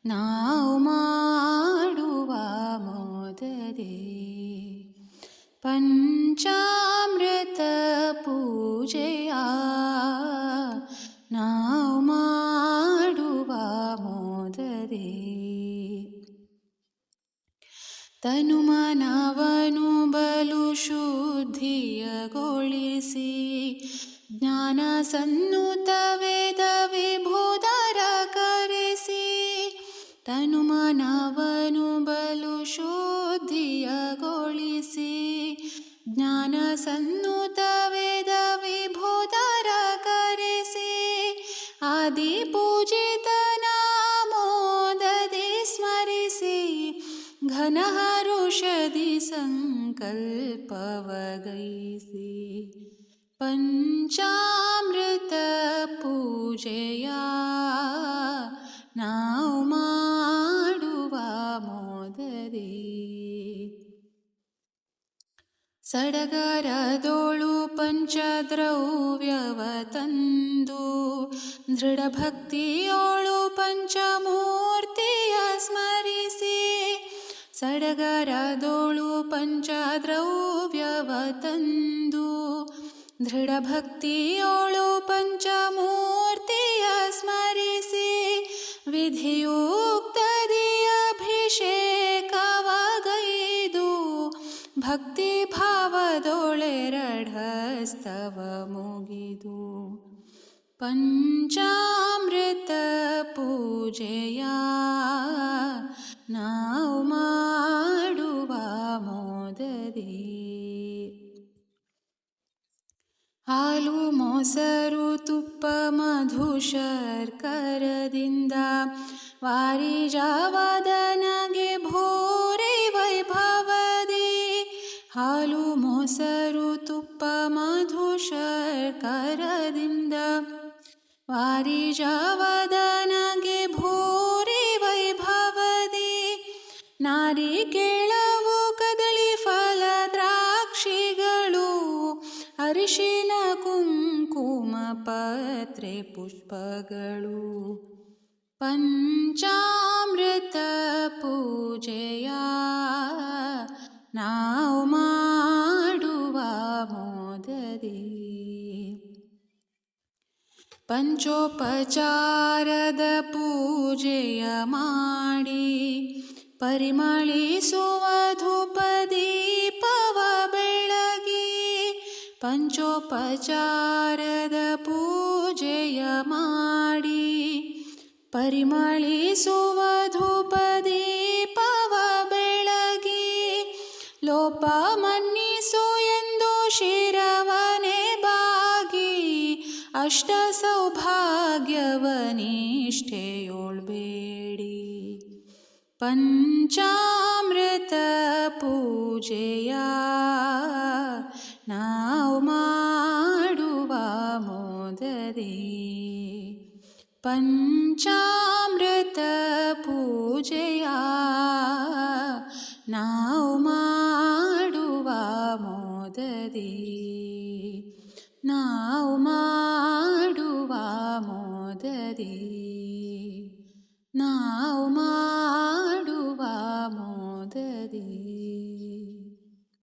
ನಾವು ಮಾಡುವ ಮೋದದೆ ಪಂಚಾಮೃತ ಪೂಜೆಯ ನಾವು ಮಾಡುವ ಮೋದದೆ ತನುಮನವನು ಬಲು ಶುದ್ಧಿಯಗೊಳಿಸಿ ಜ್ಞಾನ ಸನ್ನುತ ವೇದ ವಿಭೂಧರ ಕರೆಸಿ ತನುಮನವನು ಬಲು ಶುದ್ಧಿಯಗೊಳಿಸಿ ಜ್ಞಾನ ಸನ್ನುತ ವೇದ ವಿಭೂಧರ ಕರೆಸಿ ಆದಿ ಪೂಜಿತನ ಮೋದದೆ ಸ್ಮರಿಸಿ ಘನ ಹರುಷದಿ ಸಂಕಲ್ಪವಗೈಸಿ ಪಂಚಾಮೃತ ಪೂಜೆಯ ನಾವು ಮಾಡುವ ಮೋದದೆ ಸಡಗರದೋಳು ಪಂಚದ್ರವ್ಯವ ತಂದು ದೃಢಭಕ್ತಿಯೋಳು ಪಂಚಮೂರ್ತಿಯ ಸ್ಮರಿಸಿ ಸಡಗರದೋಳು ಪಂಚದ್ರವ್ಯವ ತಂದು ದೃಢಭಕ್ತಿಯೋಳು ಪಂಚಮೂರ್ತಿಯ ಸ್ಮರಿಸಿ ವಿಧಿಯುಕ್ತದಿ ಅಭಿಷೇಕವಗೈದು ಭಕ್ತಿ ಭಾವದೊಳೆರಢಸ್ತವ ಮುಗಿದು ಪಂಚಾಮೃತ ಪೂಜೆಯ ನಾವು ಮಾಡುವ ಮೋದದೆ ಹಾಲು ಮೊಸರು ತುಪ್ಪ ಮಧು ಶರ್ಕರದಿಂದ ವಾರಿಜಾವದನಗೆ ಭೋರೆ ವೈಭವದಿ ಹಾಲು ಮೊಸರು ತುಪ್ಪ ಮಧು ಶರ್ಕರದಿಂದ ವಾರಿಜಾವದನಗೆ ಭೋರೆ ವೈಭವದಿ ನಾರಿಕೇಳವು ಕದಳಿ ಫಲ ದ್ರಾಕ್ಷಿಗಳು ಅರಿಶಿನ ಕುಂಕುಮ ಪತ್ರೆ ಪುಷ್ಪಗಳು ಪಂಚಾಮೃತ ಪೂಜೆಯ ನಾವು ಮಾಡುವ ಮೋದದೆ ಪಂಚೋಪಚಾರದ ಪೂಜೆಯ ಮಾಡಿ ಪರಿಮಳಿಸುವ ಧೂಪ ದೀಪವ ಬೆಳಗಿ ಪಂಚೋಪಚಾರದ ಪೂಜೆಯ ಮಾಡಿ ಪರಿಮಳಿಸುವ ಧೂಪ ದೀಪವ ಬೆಳಗಿ ಲೋಪ ಮನ್ನಿಸು ಎಂದು ಶಿರವನೆ ಬಾಗಿ ಅಷ್ಟ ಸೌಭಾಗ್ಯವನಿಷ್ಠೆಯೊಳ್ಬೇಡಿ ಪಂಚಾಮೃತ ಪೂಜೆಯ ನಾವು ಮಾಡುವ ಮೋದದೆ ಪಂಚಾಮೃತ ಪೂಜೆಯ ನಾವು ಮಾಡುವ ಮೋದದೆ ನಾವು ಮಾಡುವ ಮೋದದೆ ನಾವು